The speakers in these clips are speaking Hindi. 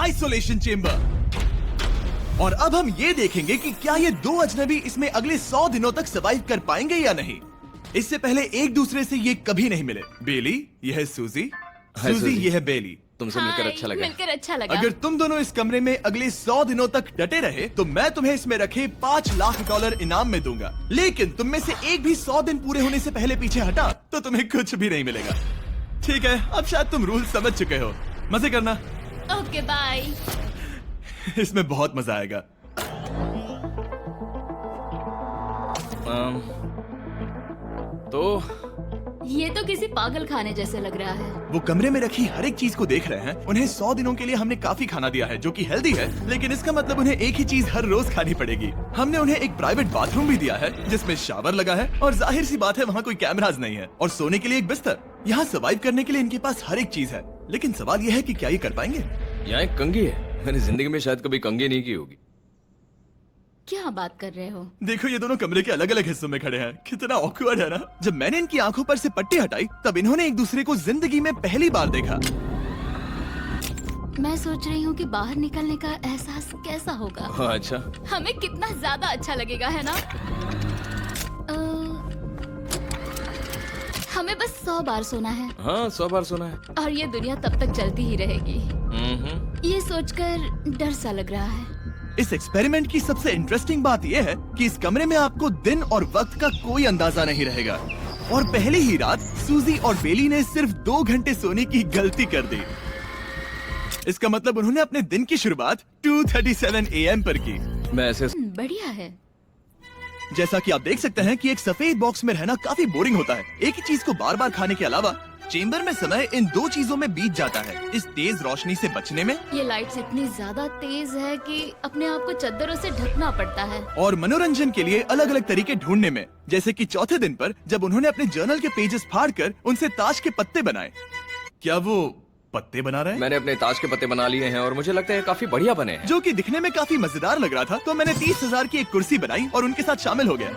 Isolation chamber. और अब हम ये देखेंगे कि क्या ये दो अजनबी इसमें अगले 100 दिनों तक सर्वाइव कर पाएंगे या नहीं। इससे पहले एक दूसरे से ये कभी नहीं मिले। बेली, ये है सूजी, सूजी ये है बेली। तुमसे मिलकर अच्छा लगा। मिलकर अच्छा लगा। अगर तुम दोनों इस कमरे में अगले 100 दिनों तक डटे रहे तो मैं तुम्हें इसमें रखे $5 लाख इनाम में दूंगा। लेकिन तुम में से एक भी 100 दिन पूरे होने से पहले पीछे हटा तो तुम्हें कुछ भी नहीं मिलेगा। ठीक है, अब शायद तुम रूल समझ चुके हो। मजे करना। Okay bye. इसमें बहुत मजा आएगा। तो ये तो किसी पागल खाने जैसे लग रहा है। वो कमरे में रखी हर एक चीज को देख रहे हैं। उन्हें 100 दिनों के लिए हमने काफी खाना दिया है जो कि हेल्दी है, लेकिन इसका मतलब उन्हें एक ही चीज हर रोज खानी पड़ेगी। हमने उन्हें एक प्राइवेट बाथरूम भी दिया है जिसमें शावर लगा है और जाहिर सी बात है वहाँ कोई कैमराज नहीं है, और सोने के लिए एक बिस्तर। यहाँ सर्वाइव करने के लिए इनके पास हर एक चीज है, लेकिन सवाल यह है कि क्या ये कर पाएंगे। यहाँ एक कंघी है। मैंने जिंदगी में शायद कभी कंघी नहीं की होगी। क्या बात कर रहे हो? देखो ये दोनों कमरे के अलग अलग हिस्सों में खड़े हैं। कितना ऑकवर्ड है ना। जब मैंने इनकी आंखों पर से पट्टी हटाई तब इन्होंने एक दूसरे को जिंदगी में पहली बार देखा। मैं सोच रही हूँ कि बाहर निकलने का एहसास कैसा होगा। अच्छा, हमें कितना ज्यादा अच्छा लगेगा, है ना? हमें बस 100 बार सोना है। हाँ 100 बार सोना है। और ये दुनिया तब तक चलती ही रहेगी। ये सोचकर डर सा लग रहा है। इस एक्सपेरिमेंट की सबसे इंटरेस्टिंग बात यह है कि इस कमरे में आपको दिन और वक्त का कोई अंदाजा नहीं रहेगा। और पहली ही रात सूजी और बेली ने सिर्फ 2 घंटे सोने की गलती कर दी। इसका मतलब उन्होंने अपने दिन की शुरुआत 2:37 AM पर की। मैं ऐसे बढ़िया है। जैसा कि आप देख सकते हैं कि एक सफेद बॉक्स में रहना काफी बोरिंग होता है। एक ही चीज को बार बार खाने के अलावा चेम्बर में समय इन 2 चीजों में बीत जाता है। इस तेज रोशनी से बचने में, ये लाइट्स इतनी ज्यादा तेज है कि अपने आप को चादरों से ढकना पड़ता है। और मनोरंजन के लिए अलग अलग तरीके ढूंढने में, जैसे कि चौथे दिन पर जब उन्होंने अपने जर्नल के पेजेस फाड़कर उनसे ताश के पत्ते बनाए। क्या वो पत्ते बना रहे हैं? मैंने अपने ताश के पत्ते बना लिए हैं और मुझे लगता है काफी बढ़िया बने हैं। जो कि दिखने में काफी मजेदार लग रहा था, तो मैंने 30,000 की एक कुर्सी बनाई और उनके साथ शामिल हो गया।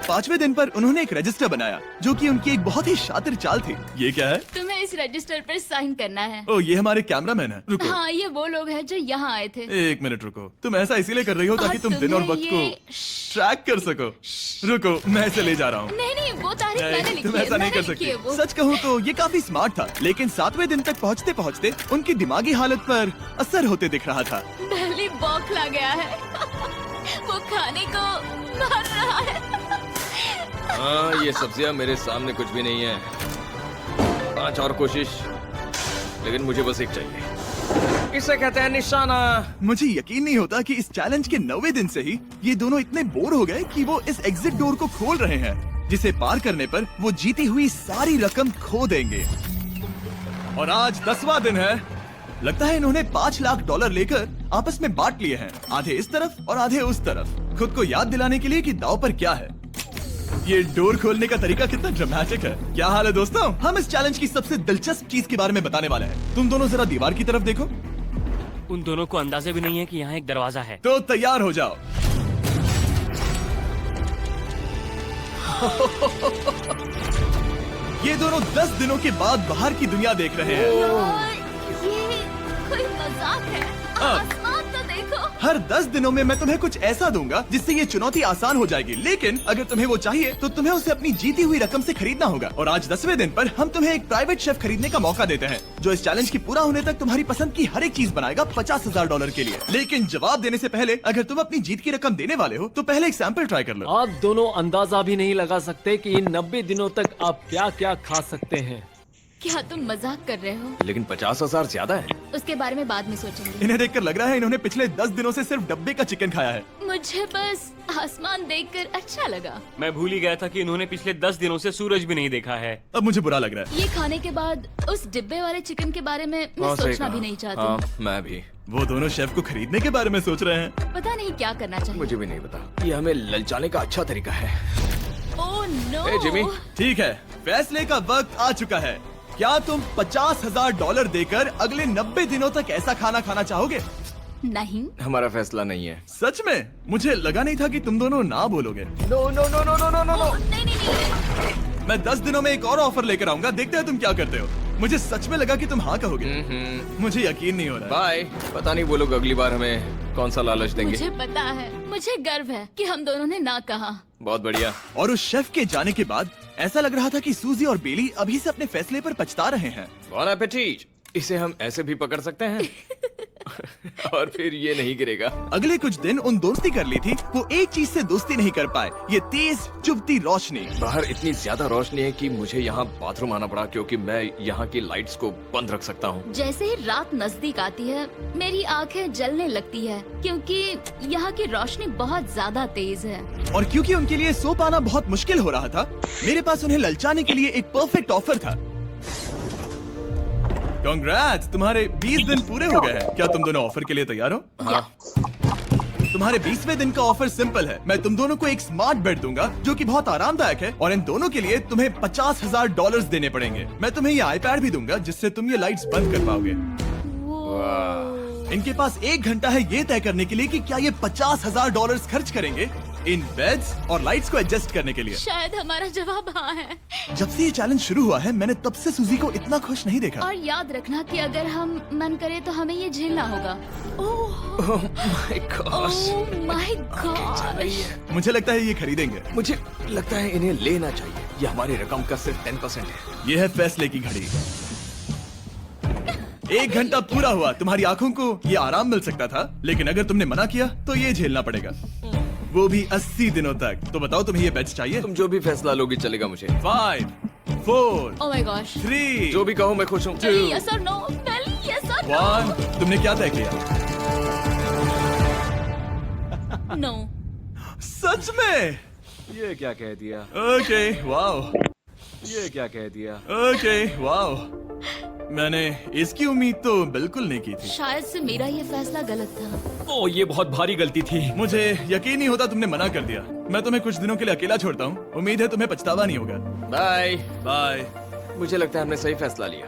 5वें दिन पर उन्होंने एक रजिस्टर बनाया जो कि उनकी एक बहुत ही शातिर चाल थी। ये क्या है? तुम्हें इस रजिस्टर पर साइन करना है। ओ, ये हमारे कैमरामैन है। रुको, हाँ, ये वो लोग हैं जो यहाँ आए थे। 1 मिनट रुको। तुम ऐसा इसीलिए कर रही हो ताकि और तुम दिन और तुम्हें वक्त को ये- ट्रैक कर सको। रुको, मैं इसे ले जा रहा हूँ। नहीं नहीं, वो तारीख मैंने लिखी तुम है। ऐसा नहीं कर मैंने लिखी है सकती। वो। सच कहूँ तो ये काफी स्मार्ट था, लेकिन 7वें दिन तक पहुँचते पहुँचते उनकी दिमागी हालत पर असर होते दिख रहा था। पहली बौखला गया है। वो खाने को मार रहा है। हाँ ये सब्जियां मेरे सामने कुछ भी नहीं है। 5 और कोशिश, लेकिन मुझे बस एक चाहिए। इसे कहते हैं निशाना। मुझे यकीन नहीं होता कि इस चैलेंज के 9वें दिन से ही ये दोनों इतने बोर हो गए कि वो इस एग्जिट डोर को खोल रहे हैं, जिसे पार करने पर वो जीती हुई सारी रकम खो देंगे। और आज 10वां दिन है। लगता है इन्होंने $5 लाख लेकर आपस में बांट लिए हैं, आधे इस तरफ और आधे उस तरफ, खुद को याद दिलाने के लिए कि दांव पर क्या है। ये डोर खोलने का तरीका कितना ड्रामेटिक है। क्या हाल है दोस्तों? हम इस चैलेंज की सबसे दिलचस्प चीज के बारे में बताने वाले हैं। तुम दोनों जरा दीवार की तरफ देखो। उन दोनों को अंदाजा भी नहीं है कि यहाँ एक दरवाजा है। तो तैयार हो जाओ। ये दोनों 10 दिनों के बाद बाहर की दुनिया देख रहे हैं। यार, ये कोई मजाक है। आसमान तो देखो। हर 10 दिनों में मैं तुम्हें कुछ ऐसा दूंगा जिससे ये चुनौती आसान हो जाएगी, लेकिन अगर तुम्हें वो चाहिए तो तुम्हें उसे अपनी जीती हुई रकम से खरीदना होगा। और आज 10वें दिन पर हम तुम्हें एक प्राइवेट शेफ खरीदने का मौका देते हैं जो इस चैलेंज की पूरा होने तक तुम्हारी पसंद की हर एक चीज बनाएगा $50,000 के लिए। लेकिन जवाब देने से पहले अगर तुम अपनी जीत की रकम देने वाले हो तो पहले एक सैंपल ट्राई कर लो। आप दोनों अंदाजा भी नहीं लगा सकते कि इन 90 दिनों तक आप क्या क्या खा सकते हैं। क्या तुम मजाक कर रहे हो? लेकिन 50,000 ज्यादा है। उसके बारे में बाद में सोचेंगे। इन्हें देखकर लग रहा है इन्होंने पिछले 10 दिनों से सिर्फ डब्बे का चिकन खाया है। मुझे बस आसमान देखकर अच्छा लगा। मैं भूल ही गया था कि इन्होंने पिछले 10 दिनों से सूरज भी नहीं देखा है। अब मुझे बुरा लग रहा है। ये खाने के बाद उस डिब्बे वाले चिकन के बारे में मैं हाँ, सही सोचना कहा। भी नहीं चाहती। हाँ, मैं भी। वो दोनों शेफ को खरीदने के बारे में सोच रहे हैं। पता नहीं क्या करना चाहिए। मुझे भी नहीं पता। ये हमें ललचाने का अच्छा तरीका है। Oh no. ए, जिमी। ठीक है, फैसले का वक्त आ चुका है। क्या तुम $50,000 देकर अगले 90 दिनों तक ऐसा खाना खाना चाहोगे? नहीं। हमारा फैसला नहीं है। सच में? मुझे लगा नहीं था कि तुम दोनों ना बोलोगे। No no no no no no no. नहीं नहीं नहीं। मैं 10 दिनों में एक और ऑफर लेकर आऊंगा, देखते हैं तुम क्या करते हो। मुझे सच में लगा कि तुम हाँ कहोगे। मुझे यकीन नहीं हो रहा। बाय। पता नहीं वो लोग अगली बार हमें कौन सा लालच देंगे। मुझे पता है, मुझे गर्व है कि हम दोनों ने ना कहा। बहुत बढ़िया। और उस शेफ के जाने के बाद ऐसा लग रहा था कि सूजी और बेली अभी से अपने फैसले पर पछता रहे हैं। बॉन एपेटीट। इसे हम ऐसे भी पकड़ सकते हैं और फिर ये नहीं गिरेगा। अगले कुछ दिन उन दोस्ती कर ली थी, वो एक चीज से दोस्ती नहीं कर पाए, ये तेज चुभती रोशनी। बाहर इतनी ज्यादा रोशनी है कि मुझे यहाँ बाथरूम आना पड़ा क्योंकि मैं यहाँ की लाइट्स को बंद रख सकता हूँ। जैसे ही रात नजदीक आती है मेरी आंखें जलने लगती है क्योंकि यहाँ की रोशनी बहुत ज्यादा तेज है। और क्योंकि उनके लिए सो पाना बहुत मुश्किल हो रहा था, मेरे पास उन्हें ललचाने के लिए एक परफेक्ट ऑफर था। कांग्रेट्स, तुम्हारे 20 दिन पूरे हो गए हैं। क्या तुम दोनों ऑफर के लिए तैयार हो? हाँ। तुम्हारे 20वें दिन का ऑफर सिंपल है। मैं तुम दोनों को एक स्मार्ट बेड दूंगा जो कि बहुत आरामदायक है, और इन दोनों के लिए तुम्हें $50,000 देने पड़ेंगे। मैं तुम्हें ये आईपैड भी दूंगा जिससे तुम ये लाइट्स बंद कर पाओगे। इनके पास 1 घंटा है ये तय करने के लिए कि क्या ये $50,000 खर्च करेंगे इन बेड्स और लाइट्स को एडजस्ट करने के लिए। शायद हमारा जवाब हाँ है। जब से ये चैलेंज शुरू हुआ है, मैंने तब से सूजी को इतना खुश नहीं देखा। और याद रखना कि अगर हम मन करे तो हमें ये झेलना होगा। Oh my God. My God. मुझे लगता है ये खरीदेंगे। मुझे लगता है इन्हें लेना चाहिए। ये हमारी रकम का सिर्फ 10% है। ये है फैसले की घड़ी। 1 घंटा पूरा हुआ, तुम्हारी आंखों को ये आराम मिल सकता था, लेकिन अगर तुमने मना किया तो ये झेलना पड़ेगा, वो भी 80 दिनों तक। तो बताओ तुम्हें ये बेड्स चाहिए? तुम जो भी फैसला लोगी चलेगा मुझे। 5, 4, ओह माय गॉश। 3, जो भी कहो मैं खुश हूँ। यस और नो। पहले यस और 1। तुमने क्या तय किया? नो। सच में? ये क्या कह दिया? Okay, wow. ये क्या कह दिया? Okay, wow. मैंने इसकी उम्मीद तो बिल्कुल नहीं की थी। शायद से मेरा ये फैसला गलत था। ओ, ये बहुत भारी गलती थी। मुझे यकीन नहीं होता तुमने मना कर दिया। मैं तुम्हें कुछ दिनों के लिए अकेला छोड़ता हूँ। उम्मीद है तुम्हें पछतावा नहीं होगा। बाय। बाय। मुझे लगता है हमने सही फैसला लिया।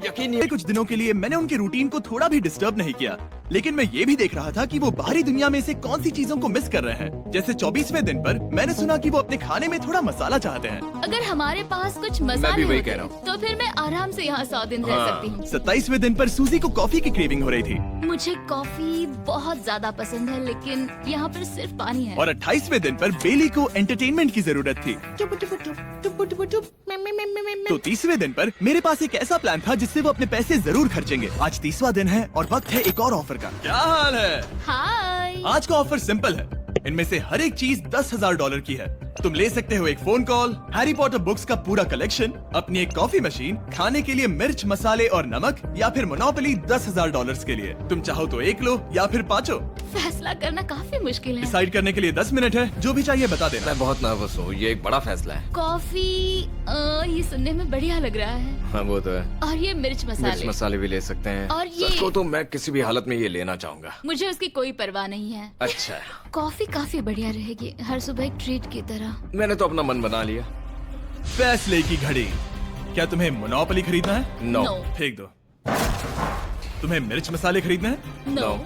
यकीन नहीं। कुछ दिनों के लिए मैंने उनके रूटीन को थोड़ा भी डिस्टर्ब नहीं किया, लेकिन मैं ये भी देख रहा था कि वो बाहरी दुनिया में से कौन सी चीजों को मिस कर रहे हैं। जैसे 24वें दिन पर मैंने सुना कि वो अपने खाने में थोड़ा मसाला चाहते हैं। अगर हमारे पास कुछ मैं भी मसाले वही होते कह रहा हूँ। तो फिर मैं आराम से यहाँ 100 दिन रह सकती हूँ। 27वें दिन पर सूजी को कॉफी की क्रेविंग हो रही थी, मुझे कॉफी बहुत ज्यादा पसंद है, लेकिन यहाँ पर सिर्फ पानी है। और 28वें दिन पर बेली को एंटरटेनमेंट की जरूरत थी। तो 30वें दिन पर मेरे पास एक ऐसा प्लान था जिससे वो अपने पैसे जरूर खर्चेंगे। आज 30वां दिन है और वक्त है एक और ऑफर का। क्या हाल है? हाय। आज का ऑफर सिंपल है। इनमें से हर एक चीज $10,000 की है। तुम ले सकते हो एक phone call, Harry Potter books का पूरा कलेक्शन, अपनी एक कॉफी मशीन, खाने के लिए मिर्च, मसाले और नमक, या फिर मोनोपोली $10,000 के लिए। तुम चाहो तो 1 लो या फिर 5। फैसला करना काफी मुश्किल है। डिसाइड करने के लिए 10 मिनट है। जो भी चाहिए बता देना। मैं बहुत नर्वस हूँ। ये एक बड़ा फैसला है। कॉफी ये सुनने में बढ़िया लग रहा है। हाँ वो तो है। और ये मिर्च मिर्च मसाले। मसाले भी ले सकते हैं। और ये- सच को तो मैं किसी भी हालत में ये लेना चाहूंगा। मुझे उसकी कोई परवाह नहीं है। अच्छा, कॉफी काफी बढ़िया रहेगी, हर सुबह एक ट्रीट की तरह। मैंने तो अपना मन बना लिया। फैसले की घड़ी। क्या तुम्हें मोनोपोली खरीदना है? नो। No. फेंक दो। तुम्हें मिर्च मसाले खरीदना है? नो।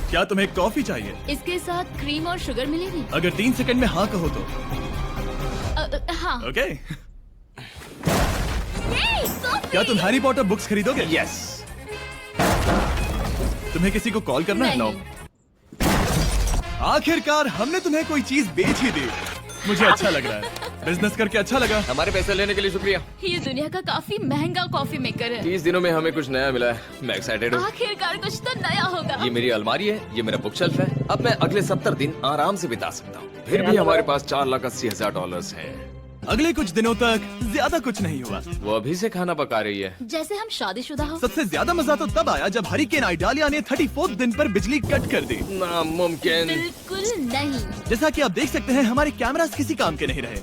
क्या तुम्हें कॉफी चाहिए? इसके साथ क्रीम और शुगर मिलेगी? अगर 3 सेकंड में हाँ कहो तो। हाँ। ओके। Yay, coffee! क्या तुम हैरी पॉटर बुक्स खरीदोगे? यस। तुम्हें किसी को कॉल करना है? नहीं। आखिरकार हमने तुम्हें कोई चीज बेच ही दी। मुझे अच्छा लग रहा है। बिजनेस करके अच्छा लगा। हमारे पैसे लेने के लिए शुक्रिया। ये दुनिया का काफी महंगा कॉफी मेकर है। 30 दिनों में हमें कुछ नया मिला है। मैं एक्साइटेड हूँ। आखिरकार कुछ तो नया होगा। ये मेरी अलमारी है, ये मेरा बुक शेल्फ है। अब मैं अगले 70 दिन आराम से बिता सकता हूँ। फिर भी हमारे पास $4,80,000 है। अगले कुछ दिनों तक ज्यादा कुछ नहीं हुआ। वो अभी से खाना पका रही है। जैसे हम शादीशुदा हो। सबसे ज्यादा मजा तो तब आया जब हरिकेन आइडालिया ने 34th दिन पर बिजली कट कर दी। नामुमकिन। बिल्कुल नहीं। जैसा कि आप देख सकते हैं, हमारे कैमरास किसी काम के नहीं रहे।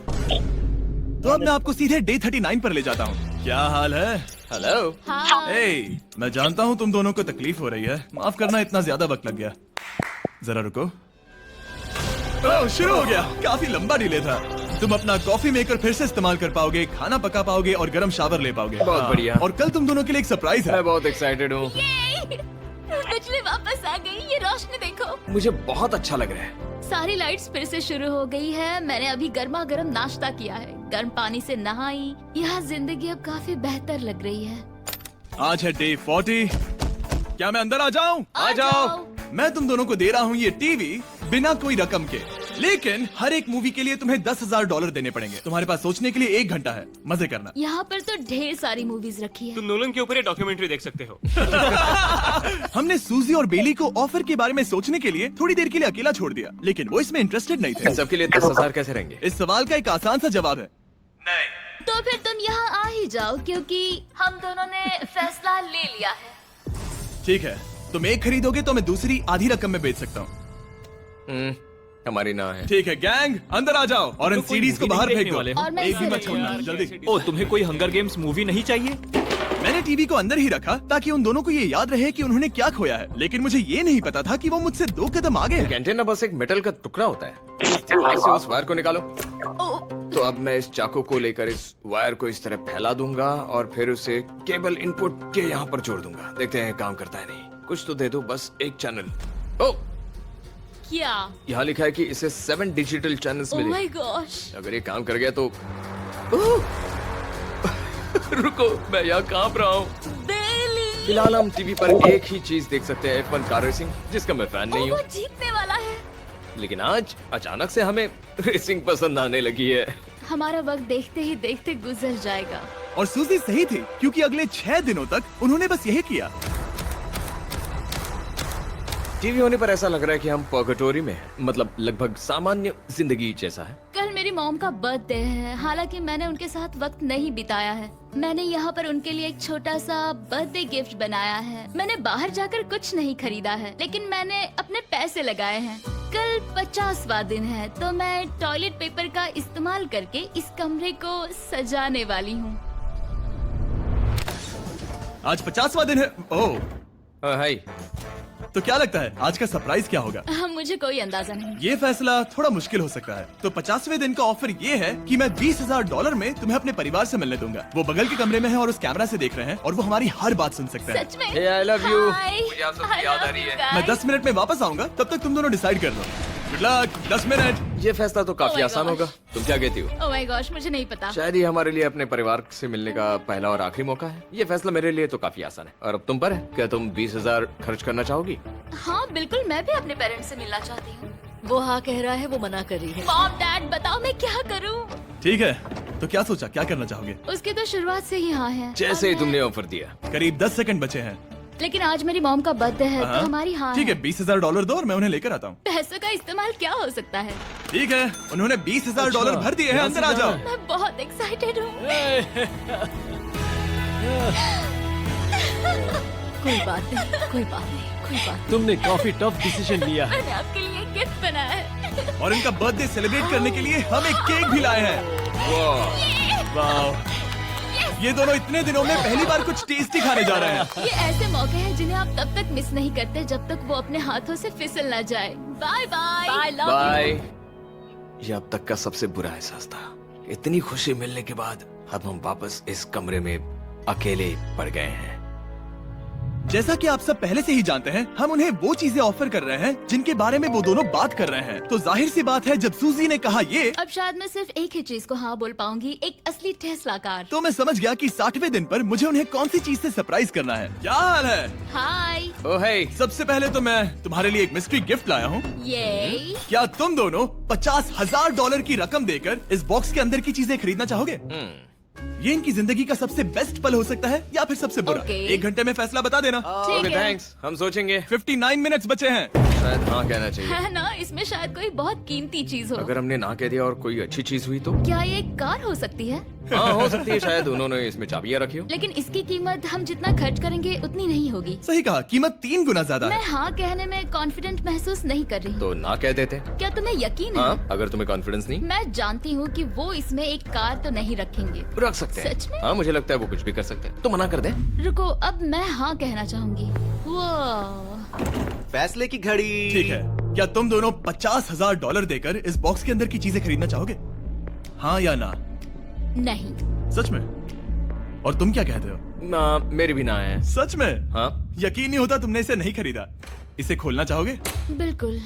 तो अब मैं आपको सीधे डे 39 पर ले जाता हूँ। क्या हाल है? हेलो। हाँ। ए, मैं जानता हूँ तुम दोनों को तकलीफ हो रही है। माफ करना, इतना ज्यादा वक्त लग गया। जरा रुको। ओह, शुरू हो गया। काफी लंबा डिले था। तुम अपना कॉफी मेकर फिर से इस्तेमाल कर पाओगे, खाना पका पाओगे और गर्म शावर ले पाओगे। बहुत हाँ, बढ़िया। और कल तुम दोनों के लिए एक सरप्राइज है। मैं बहुत एक्साइटेड हूँ। बिजली वापस आ गई। ये रोशनी देखो। मुझे बहुत अच्छा लग रहा है। सारी लाइट्स फिर से शुरू हो गई है। मैंने अभी गर्मा गर्म नाश्ता किया है, गर्म पानी से नहाई। यहाँ जिंदगी अब काफी बेहतर लग रही है। आज है डे 40। क्या मैं अंदर आ जाऊं? आ जाओ। मैं तुम दोनों को दे रहा हूँ ये टीवी बिना कोई रकम के, लेकिन हर एक मूवी के लिए तुम्हें $10,000 देने पड़ेंगे। तुम्हारे पास सोचने के लिए 1 घंटा है, मजे करना। यहाँ पर तो ढेर सारी मूवीज रखी है। तुम नोलन के ऊपर ये डॉक्यूमेंट्री देख सकते हो। हमने सूजी और बेली को ऑफर के बारे में सोचने के लिए थोड़ी देर के लिए अकेला छोड़ दिया, लेकिन वो इसमें इंटरेस्टेड नहीं थे। सबके लिए 10,000 कैसे रहेंगे? इस सवाल का एक आसान सा जवाब है नहीं। तो फिर तुम यहाँ आ ही जाओ, क्योंकि हम दोनों ने फैसला ले लिया है। ठीक है, तुम एक खरीदोगे तो मैं दूसरी आधी रकम में बेच सकता हूँ। हमारी ना है। ठीक है गैंग, अंदर आ जाओ और इन तो कोई सीडीज को movie बाहर नहीं फेंक देखने दो। वाले हो? और मैं एक भी इसे मत छोड़ना, जल्दी। ओ, तुम्हें कोई हंगर गेम्स मूवी नहीं चाहिए? मैंने टीवी को अंदर ही रखा ताकि उन दोनों को ये याद रहे कि उन्होंने क्या खोया है, लेकिन मुझे ये नहीं पता था कि वो मुझसे 2 कदम आगे है। एंटेना बस एक मेटल का टुकड़ा होता है। ऐसे उस वायर को निकालो। तो अब मैं इस चाकू को लेकर इस वायर को इस तरह फैला दूंगा और फिर उसे केबल इनपुट के यहाँ पर जोड़ दूंगा। देखते हैं काम करता है नहीं। कुछ तो दे दो, बस एक चैनल। ओ, क्या? यहाँ लिखा है कि इसे 7 डिजिटल चैनल्स ओह मिले। My gosh. अगर ये काम कर गया तो रुको, मैं यहाँ कांप रहा हूँ। बेली। फिलहाल हम टीवी पर एक ही चीज देख सकते हैं, F1 कार रेसिंग, जिसका मैं फैन नहीं वो हूँ। जीतने वाला है। लेकिन आज अचानक से हमें रेसिंग पसंद आने लगी है। हमारा वक्त देखते ही देखते गुजर जाएगा। और सूजी सही थी, क्योंकि अगले 6 दिनों तक उन्होंने बस यही किया। टीवी होने पर ऐसा लग रहा है कि हम पर्गेटोरी में हैं। मतलब लगभग सामान्य जिंदगी जैसा है। कल मेरी मॉम का बर्थडे है, हालांकि मैंने उनके साथ वक्त नहीं बिताया है। मैंने यहाँ पर उनके लिए एक छोटा सा बर्थडे गिफ्ट बनाया है। मैंने बाहर जाकर कुछ नहीं खरीदा है, लेकिन मैंने अपने पैसे लगाए हैं। कल 50वां दिन है, तो मैं टॉयलेट पेपर का इस्तेमाल करके इस कमरे को सजाने वाली हूँ। आज 50वां दिन है। ओह, हाय। तो क्या लगता है आज का सरप्राइज क्या होगा? मुझे कोई अंदाजा नहीं। ये फैसला थोड़ा मुश्किल हो सकता है। तो 50वें दिन का ऑफर ये है कि मैं $20,000 में तुम्हें अपने परिवार से मिलने दूंगा। वो बगल के कमरे में है और उस कैमरा से देख रहे हैं और वो हमारी हर बात सुन सकते हैं। सच में? Hey, I love you. Hi. मुझे आप सबकी I याद आ love रही you है। guys. मैं 10 मिनट में वापस आऊंगा, तब तक तुम दोनों डिसाइड कर लो। Good luck. 10 मिनट। ये फैसला तो काफी Oh my आसान gosh. होगा। तुम क्या कहती हो? ओह माय गॉश, मुझे नहीं पता। शायद ये हमारे लिए अपने परिवार से मिलने का पहला और आखिरी मौका है। ये फैसला मेरे लिए तो काफी आसान है। और अब तुम पर है। क्या तुम 20,000 खर्च करना चाहोगी? हाँ बिल्कुल, मैं भी अपने पेरेंट्स से मिलना चाहती हूँ। वो हाँ कह रहा है, वो मना कर रही है। मॉम डैड बताओ मैं क्या करूँ? ठीक है, तो क्या सोचा, क्या करना चाहोगे? उसकी तो शुरुआत से ही हाँ है। जैसे और ही मैं- तुमने ऑफर दिया। करीब 10 सेकंड बचे हैं। लेकिन आज मेरी मॉम का बर्थडे है, तो हमारी हाँ ठीक है, $20,000 दो और मैं उन्हें लेकर आता हूँ। पैसों का इस्तेमाल क्या हो सकता है? ठीक है, उन्होंने $20,000 भर दिए हैं। अंदर आ जाओ। मैं बहुत एक्साइटेड हूँ। कोई बात नहीं, कोई बात नहीं, कोई बात तुमने काफी टफ डिसीजन लिया है। मैंने आपके लिए एक गिफ्ट बनाया है। और इनका बर्थडे सेलिब्रेट करने के लिए हम एक केक भी लाए हैं। वाह, ये दोनों इतने दिनों में पहली बार कुछ टेस्टी खाने जा रहे हैं। ये ऐसे मौके हैं जिन्हें आप तब तक मिस नहीं करते जब तक वो अपने हाथों से फिसल न जाए। Bye bye. Bye, love bye. ये अब तक का सबसे बुरा एहसास था। इतनी खुशी मिलने के बाद अब हम वापस इस कमरे में अकेले पड़ गए हैं। जैसा कि आप सब पहले से ही जानते हैं, हम उन्हें वो चीजें ऑफर कर रहे हैं जिनके बारे में वो दोनों बात कर रहे हैं। तो जाहिर सी बात है, जब सूजी ने कहा ये, अब शायद मैं सिर्फ एक ही चीज को हाँ बोल पाऊंगी, एक असली टेस्ला कार। तो मैं समझ गया कि 60वें दिन पर मुझे उन्हें कौन सी चीज से सरप्राइज करना है। क्या हाल है? हाय। ओह हे, सबसे पहले तो मैं तुम्हारे लिए एक मिस्ट्री गिफ्ट लाया हूँ। ये क्या तुम दोनों $50,000 की रकम देकर इस बॉक्स के अंदर की चीजें खरीदना चाहोगे? ये इनकी जिंदगी का सबसे बेस्ट पल हो सकता है या फिर सबसे बुरा। Okay. 1 घंटे में फैसला बता देना। ठीक ओके है। थैंक्स, हम सोचेंगे। 59 मिनट्स बचे हैं। शायद हाँ कहना चाहिए। है ना, इसमें शायद कोई बहुत कीमती चीज हो। अगर हमने ना कह दिया और कोई अच्छी चीज हुई तो? क्या ये एक कार हो सकती है? हाँ हो सकती है, शायद उन्होंने इसमें चाबियां रखी हो। लेकिन इसकी कीमत हम जितना खर्च करेंगे उतनी नहीं होगी। सही कहा, कीमत 3 गुना ज्यादा मैं है। हाँ कहने में कॉन्फिडेंट महसूस नहीं कर रही। तो ना कह देते। क्या तुम्हें यकीन है? हाँ, अगर तुम्हें कॉन्फिडेंस नहीं, मैं जानती हूँ कि वो इसमें एक कार तो नहीं रखेंगे। रख सकते हैं। सच में? हाँ मुझे लगता है वो कुछ भी कर सकते हैं। तो मना कर दे। रुको, अब मैं हाँ कहना चाहूंगी। वो फैसले की घड़ी। ठीक है, क्या तुम दोनों $50,000 देकर इस बॉक्स के अंदर की चीजें खरीदना चाहोगे? हाँ या ना? नहीं। सच में? और तुम क्या कहते हो? ना, मेरी भी ना है। सच में? हाँ यकीन नहीं होता तुमने इसे नहीं खरीदा। इसे खोलना चाहोगे? बिल्कुल।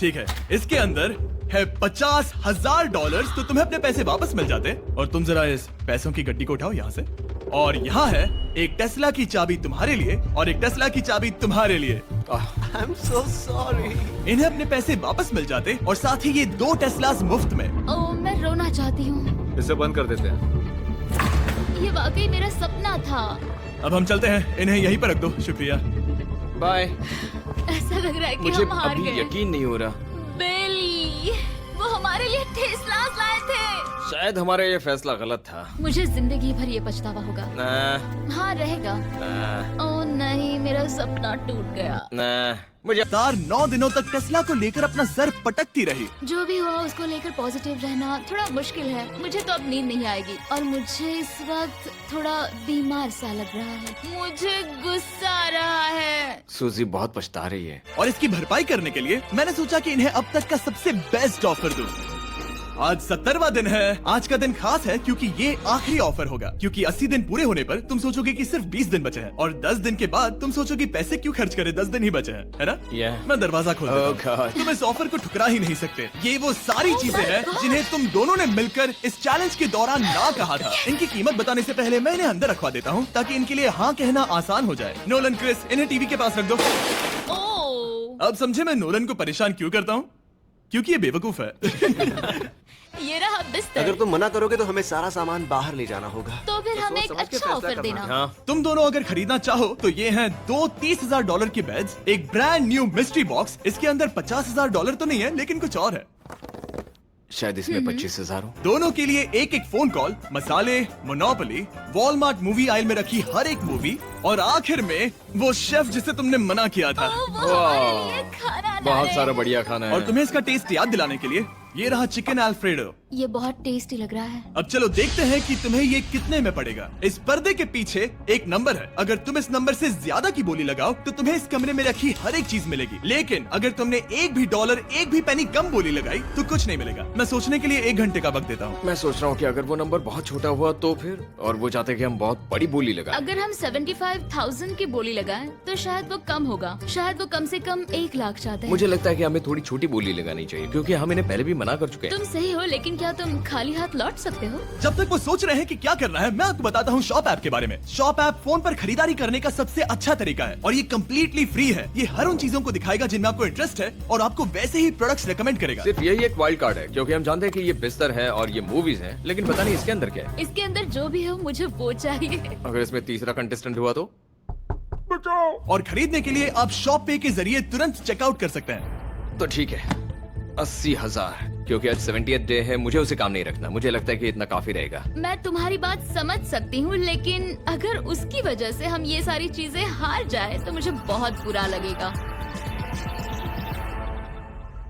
ठीक है, इसके अंदर है $50,000, तो तुम्हें अपने पैसे वापस मिल जाते। और तुम जरा इस पैसों की गड्डी को उठाओ यहाँ से। और यहाँ है एक टेस्ला की चाबी तुम्हारे लिए और एक टेस्ला की चाबी तुम्हारे लिए। I am so sorry. इन्हें अपने पैसे वापस मिल जाते और साथ ही ये 2 टेस्लास मुफ्त में। ओह, मैं रोना चाहती हूँ। इसे बंद कर देते हैं। ये वाकई मेरा सपना था। अब हम चलते हैं, इन्हें यहीं पर रख दो। शुक्रिया। बाय। ऐसा लग रहा है कि मुझे हम हार अभी गए। यकीन नहीं हो रहा। बेली, वो हमारे लिए टेस्ला लाए थे। शायद हमारा ये फैसला गलत था। मुझे जिंदगी भर ये पछतावा होगा। ना, हाँ, रहेगा। ना, ओह नहीं, मेरा सपना टूट गया। ना, मुझे 9 दिनों तक टेस्ला को लेकर अपना सर पटकती रही। जो भी हुआ उसको लेकर पॉजिटिव रहना थोड़ा मुश्किल है। मुझे तो अब नींद नहीं आएगी और मुझे इस वक्त थोड़ा बीमार सा लग रहा है। मुझे गुस्सा आ रहा है। सूजी बहुत पछता रही है। और इसकी भरपाई करने के लिए मैंने सोचा कि इन्हें अब तक का सबसे बेस्ट ऑफर दूं। आज 70वां दिन है। आज का दिन खास है क्योंकि ये आखिरी ऑफर होगा। क्योंकि 80 दिन पूरे होने पर तुम सोचोगे कि सिर्फ 20 दिन बचे हैं और 10 दिन के बाद तुम सोचोगे पैसे क्यों खर्च करें, 10 दिन ही बचे हैं, है ना? Yeah. मैं दरवाजा खोल देता Oh, हूं। God. तुम इस ऑफर को ठुकरा ही नहीं सकते। ये वो सारी चीजें हैं जिन्हें तुम दोनों ने मिलकर इस चैलेंज के दौरान ना कहा था। इनकी कीमत बताने से पहले मैं इन्हें अंदर रखवा देता हूँ ताकि इनके लिए हाँ कहना आसान हो जाए। नोलन, क्रिस, इन्हें टीवी के पास रख दो। ओह, अब समझे मैं नोलन को परेशान क्यों करता हूँ? क्योंकि ये बेवकूफ है। ये रहा बिस्तर। अगर तुम मना करोगे तो हमें सारा सामान बाहर ले जाना होगा। तो फिर हमें एक समझ के अच्छा फैसला ऑफर करना। देना। हाँ, तुम दोनों अगर खरीदना चाहो तो ये हैं 2 $30,000 के बेड्स, एक ब्रांड न्यू मिस्ट्री बॉक्स। इसके अंदर $50,000 तो नहीं है लेकिन कुछ और है। शायद इसमें 25,000 हो। दोनों के लिए एक एक फोन कॉल, मसाले, मोनोपोली, वॉलमार्ट मूवी आइल में रखी हर एक मूवी और आखिर में वो शेफ जिसे तुमने मना किया था। ओह, वो हमारे लिए खाना ला बहुत रहे सारा हैं। बढ़िया खाना है। और तुम्हें इसका टेस्ट याद दिलाने के लिए ये रहा चिकन अल्फ्रेडो। ये बहुत टेस्टी लग रहा है। अब चलो देखते हैं कि तुम्हें ये कितने में पड़ेगा। इस पर्दे के पीछे एक नंबर है। अगर तुम इस नंबर से ज्यादा की बोली लगाओ तो तुम्हें इस कमरे में रखी हर एक चीज मिलेगी। लेकिन अगर तुमने एक भी डॉलर, एक भी पेनी कम बोली लगाई तो कुछ नहीं मिलेगा। मैं सोचने के लिए 1 घंटे का वक्त देता हूँ। मैं सोच रहा हूँ कि अगर वो नंबर बहुत छोटा हुआ तो फिर, और वो चाहते कि हम बहुत बड़ी बोली लगाएं। अगर हम 75,000 की बोली लगाएं तो शायद वो कम होगा। शायद वो कम से कम 1 लाख चाहते हैं। मुझे लगता है कि हमें थोड़ी छोटी बोली लगानी चाहिए क्योंकि हम इन्हें पहले भी मना कर चुके हैं। तुम सही हो, लेकिन क्या तुम खाली हाथ लौट सकते हो? जब तक वो सोच रहे हैं कि क्या करना है, मैं आपको बताता हूँ शॉप ऐप के बारे में। शॉप ऐप फोन पर खरीदारी करने का सबसे अच्छा तरीका है और ये कम्प्लीटली फ्री है। ये हर उन चीजों को दिखाएगा जिनमें आपको इंटरेस्ट है और आपको वैसे ही प्रोडक्ट्स रेकमेंड करेगा। सिर्फ यही एक वाइल्ड कार्ड है क्योंकि हम जानते हैं कि ये बिस्तर है और ये मूवीज हैं, लेकिन पता नहीं इसके अंदर क्या है। इसके अंदर जो भी हो मुझे वो चाहिए। अगर इसमें तीसरा कंटेस्टेंट हुआ तो? और खरीदने के लिए आप शॉप पे के जरिए तुरंत चेकआउट कर सकते हैं। तो ठीक है, 80,000, क्योंकि आज 70th डे है। मुझे उसे काम नहीं रखना। मुझे लगता है कि इतना काफी रहेगा। मैं तुम्हारी बात समझ सकती हूँ, लेकिन अगर उसकी वजह से हम ये सारी चीजें हार जाए तो मुझे बहुत बुरा लगेगा।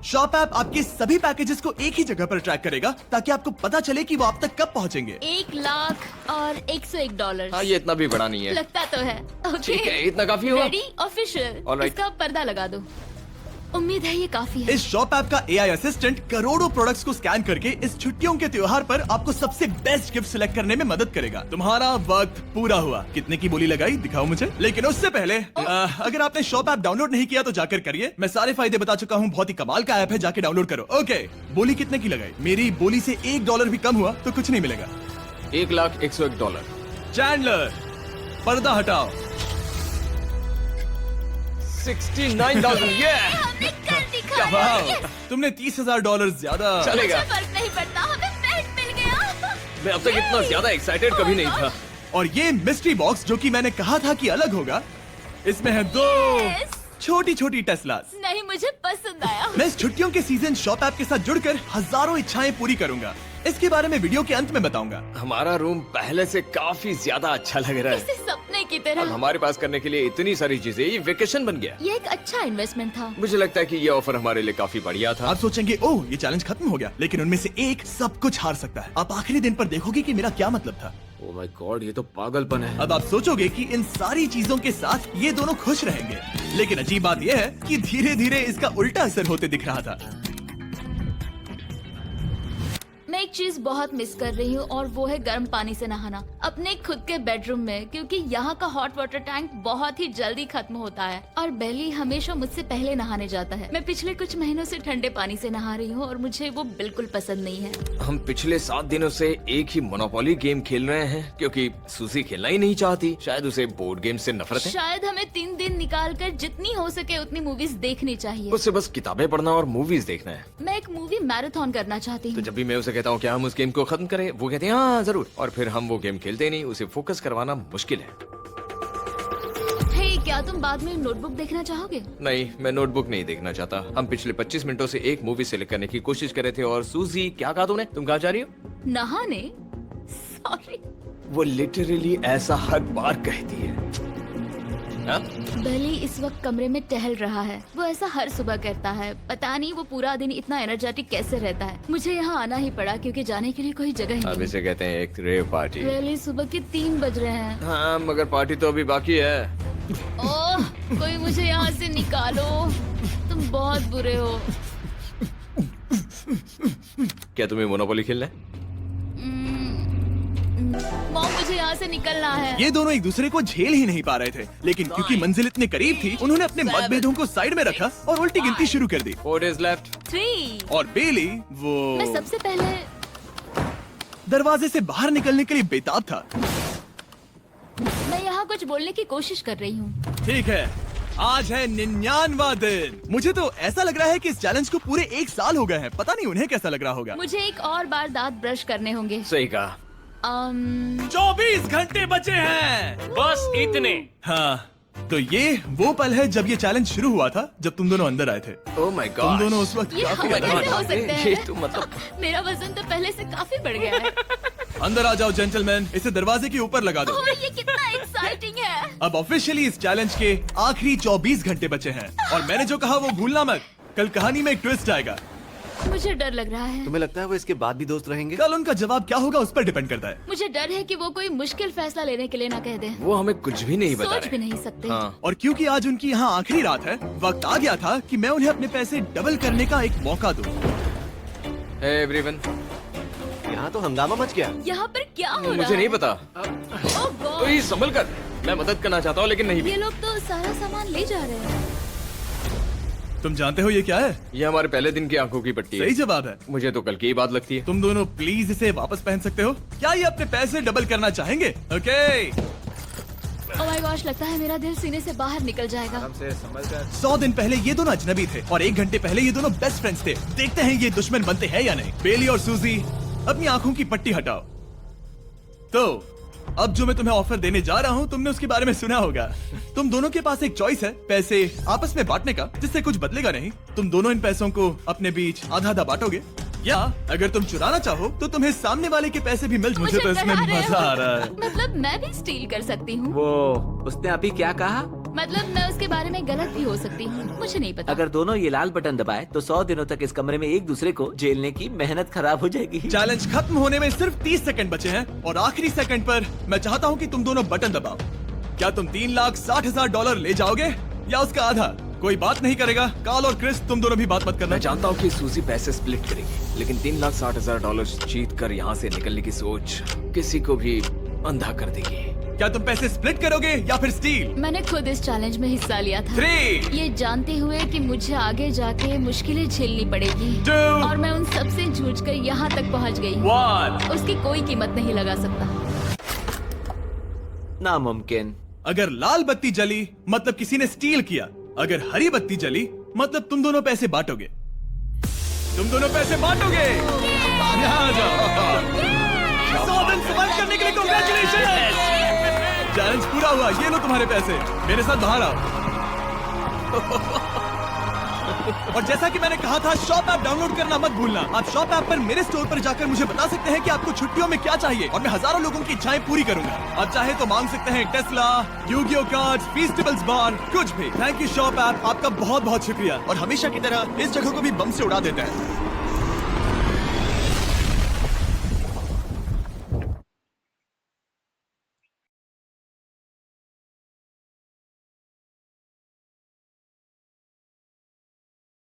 शॉप ऐप आपके सभी पैकेजेस को एक ही जगह पर ट्रैक करेगा ताकि आपको पता चले कि वो आप तक कब पहुंचेंगे। 1 लाख और $101। हाँ, ये इतना भी बड़ा नहीं है। लगता तो है। ओके, ठीक है, इतना काफी हुआ। Ready, official. Alright. इसका पर्दा लगा दो। उम्मीद है ये काफी है। इस शॉप ऐप का AI असिस्टेंट करोड़ों प्रोडक्ट्स को स्कैन करके इस छुट्टियों के त्योहार पर आपको सबसे बेस्ट गिफ्ट सिलेक्ट करने में मदद करेगा। तुम्हारा वक्त पूरा हुआ। कितने की बोली लगाई दिखाओ मुझे। लेकिन उससे पहले अगर आपने शॉप ऐप डाउनलोड नहीं किया तो जाकर करिए। मैं सारे फायदे बता चुका हूँ। बहुत ही कमाल का ऐप है, जाके डाउनलोड करो। ओके, बोली कितने की लगाई? मेरी बोली से $1 भी कम हुआ तो कुछ नहीं मिलेगा। $1,01,000। चैंडलर, पर्दा हटाओ। 69,000। ये हमने कर दिखाया। वाह, तुमने $30,000 ज्यादा। चलेगा। मुझे फर्क नहीं पड़ता, हमें बेड मिल गया। मैं अब तक इतना ज्यादा एक्साइटेड कभी नहीं था। और ये मिस्ट्री बॉक्स जो कि मैंने कहा था कि अलग होगा, इसमें है 2 Yes. छोटी छोटी टेस्लास। नहीं, मुझे पसंद आया। मैं इस छुट्टियों के सीजन शॉप ऐप के साथ जुड़कर हजारों इच्छाएं पूरी करूंगा। इसके बारे में वीडियो के अंत में बताऊंगा। हमारा रूम पहले से काफी ज्यादा अच्छा लग रहा है। इसे सपने की अब तरह। हमारे पास करने के लिए इतनी सारी चीजें, ये वेकेशन बन गया। ये एक अच्छा इन्वेस्टमेंट था। मुझे लगता है कि ये ऑफर हमारे लिए काफी बढ़िया था। आप सोचेंगे ओह ये चैलेंज खत्म हो गया, लेकिन उनमें से एक सब कुछ हार सकता है। आप आखिरी दिन पर देखोगे कि मेरा क्या मतलब था। ओह माय गॉड, ये तो पागलपन है। अब आप सोचोगे कि इन सारी चीजों के साथ ये दोनों खुश रहेंगे, लेकिन अजीब बात यह है कि धीरे धीरे इसका उल्टा असर होते दिख रहा था। मैं एक चीज बहुत मिस कर रही हूँ और वो है गर्म पानी से नहाना अपने खुद के बेडरूम में, क्योंकि यहाँ का हॉट वाटर टैंक बहुत ही जल्दी खत्म होता है और बेली हमेशा मुझसे पहले नहाने जाता है। मैं पिछले कुछ महीनों से ठंडे पानी से नहा रही हूँ और मुझे वो बिल्कुल पसंद नहीं है। हम पिछले 7 दिनों से एक ही मोनोपोली गेम खेल रहे हैं क्योंकि सूजी खेलना ही नहीं चाहती। शायद उसे बोर्ड गेम से नफरत है। शायद हमें 3 दिन निकाल कर जितनी हो सके उतनी मूवीज देखनी चाहिए। उसे बस किताबें पढ़ना और मूवीज देखना है। मैं एक मूवी मैराथन करना चाहती तो हूँ। जब भी मैं उसे कहता हूँ क्या हम उस गेम को खत्म करें, वो कहते हैं हाँ जरूर, और फिर हम वो गेम खेलते नहीं। उसे फोकस करवाना मुश्किल है। हे, क्या तुम बाद में नोटबुक देखना चाहोगे? नहीं, मैं नोटबुक नहीं देखना चाहता। हम पिछले 25 मिनटों से एक मूवी सेलेक्ट करने की कोशिश कर रहे थे। और सूजी, क्या कहा तूने? तुम कहाँ जा रही हो? नहाने? सॉरी। वो लिटरली ऐसा हर बार कहती है। हाँ? बेली इस वक्त कमरे में टहल रहा है। वो ऐसा हर सुबह करता है। पता नहीं वो पूरा दिन इतना एनर्जेटिक कैसे रहता है। मुझे यहाँ आना ही पड़ा क्योंकि जाने के लिए कोई जगह ही अब नहीं। इसे कहते हैं एक रेव पार्टी। बेली, सुबह के 3 बज रहे हैं। हाँ, मगर पार्टी तो अभी बाकी है। ओह, कोई मुझे यहाँ से निकालो। तुम बहुत बुरे हो। क्या तुम्हें मोनोपोली खेलना है? मॉम, मुझे यहाँ से निकलना है। ये दोनों एक दूसरे को झेल ही नहीं पा रहे थे, लेकिन क्योंकि मंजिल इतने करीब थी, उन्होंने अपने मतभेदों को साइड में रखा और उल्टी गिनती शुरू कर दी। 4 days left। 3। और बेली वो मैं सबसे पहले दरवाजे से बाहर निकलने के लिए बेताब था। मैं यहाँ कुछ बोलने की कोशिश कर रही हूँ। ठीक है, आज है 99वां दिन। मुझे तो ऐसा लग रहा है कि इस चैलेंज को पूरे 1 साल हो गए हैं। पता नहीं उन्हें कैसा लग रहा होगा। मुझे एक और बार दांत ब्रश करने होंगे। सही कहा। 24 घंटे बचे हैं। बस इतने। हाँ, तो ये वो पल है जब ये चैलेंज शुरू हुआ था, जब तुम दोनों अंदर आए थे। Oh my God. तुम दोनों उस वक्त ये काफी हम ज्यादा- कैसे हो सकते हैं? ये तो मतलब मेरा वजन तो पहले से काफी बढ़ गया है। अंदर आ जाओ जेंटलमैन, इसे दरवाजे के ऊपर लगा दो। ओह, ये कितना एक्साइटिंग है। अब ऑफिशियली इस चैलेंज के आखिरी 24 घंटे बचे हैं और मैंने जो कहा वो भूलना मत। कल कहानी में एक ट्विस्ट आएगा। मुझे डर लग रहा है। तुम्हें लगता है वो इसके बाद भी दोस्त रहेंगे? कल उनका जवाब क्या होगा उस पर डिपेंड करता है। मुझे डर है कि वो कोई मुश्किल फैसला लेने के लिए ना कह दे। वो हमें कुछ भी नहीं बता सोच भी रहे। नहीं सकते। हाँ। और क्योंकि आज उनकी यहाँ आखिरी रात है, वक्त आ गया था कि मैं उन्हें अपने पैसे डबल करने का एक मौका दूं। Hey everyone। यहाँ तो हंगामा मच गया। यहाँ पर क्या हो रहा है? मुझे नहीं पता। ओह गॉड, तो ये संभल कर। मैं मदद करना चाहता हूँ लेकिन नहीं भी। ये लोग तो सारा सामान ले जा रहे हैं। तुम जानते हो ये क्या है? ये हमारे पहले दिन की आंखों की पट्टी है। सही जवाब है। मुझे तो कल की ही बात लगती है। तुम दोनों प्लीज इसे वापस पहन सकते हो? क्या ये अपने पैसे डबल करना चाहेंगे? ओके। ओह माय गॉश, लगता है मेरा दिल सीने से बाहर निकल जाएगा। 100 दिन पहले ये दोनों अजनबी थे और 1 घंटे पहले ये दोनों बेस्ट फ्रेंड्स थे। देखते हैं ये दुश्मन बनते हैं या नहीं। बेली और सूजी, अपनी आंखों की पट्टी हटाओ। तो अब जो मैं तुम्हें ऑफर देने जा रहा हूँ, तुमने उसके बारे में सुना होगा। तुम दोनों के पास एक चॉइस है, पैसे आपस में बांटने का, जिससे कुछ बदलेगा नहीं। तुम दोनों इन पैसों को अपने बीच आधा आधा बांटोगे, या अगर तुम चुराना चाहो तो तुम्हें सामने वाले के पैसे भी मिल। मुझे तो इसमें डरा रहे मजा हो। आ रहा है। मतलब मैं भी स्टील कर सकती हूँ। वो उसने अभी क्या कहा? मतलब मैं उसके बारे में गलत भी हो सकती हूँ, मुझे नहीं पता। अगर दोनों ये लाल बटन दबाए तो 100 दिनों तक इस कमरे में एक दूसरे को झेलने की मेहनत खराब हो जाएगी। चैलेंज खत्म होने में सिर्फ 30 सेकंड बचे हैं और आखिरी सेकंड पर मैं चाहता हूँ कि तुम दोनों बटन दबाओ। क्या तुम $3,60,000 ले जाओगे या उसका आधा? कोई बात नहीं करेगा। कार्ल और क्रिस, तुम दोनों भी बात मत करना। मैं जानता हूँ कि सूजी पैसे स्प्लिट करेगी, लेकिन $3,60,000 जीत कर यहाँ से निकलने की सोच किसी को भी अंधा कर देगी। क्या तुम पैसे स्प्लिट करोगे या फिर स्टील? मैंने खुद इस चैलेंज में हिस्सा लिया था, 3, ये जानते हुए कि मुझे आगे जाके मुश्किलें झेलनी पड़ेगी 2, और मैं उन सब से जूझ कर यहाँ तक पहुँच गई हूँ। 1। उसकी कोई कीमत नहीं लगा सकता। नामुमकिन। अगर लाल बत्ती जली मतलब किसी ने स्टील किया, अगर हरी बत्ती जली मतलब तुम दोनों पैसे बांटोगे। तुम दोनों पैसे बांटोगे। यहाँ आ जाओ। 100 दिन सर्वाइव करने के लिए कांग्रेचुलेशन। चैलेंज पूरा हुआ। ये लो तुम्हारे पैसे, मेरे साथ बाहर आओ। और जैसा कि मैंने कहा था, शॉप ऐप डाउनलोड करना मत भूलना। आप शॉप ऐप पर मेरे स्टोर पर जाकर मुझे बता सकते हैं कि आपको छुट्टियों में क्या चाहिए और मैं हजारों लोगों की इच्छाएं पूरी करूंगा। आप चाहे तो मांग सकते हैं टेस्ला, यूगियो कार्ड्स, फीस्टिवल्स बार, कुछ भी। थैंक यू शॉप ऐप, आपका बहुत बहुत शुक्रिया। और हमेशा की तरह इस जगह को भी बम से उड़ा देते हैं।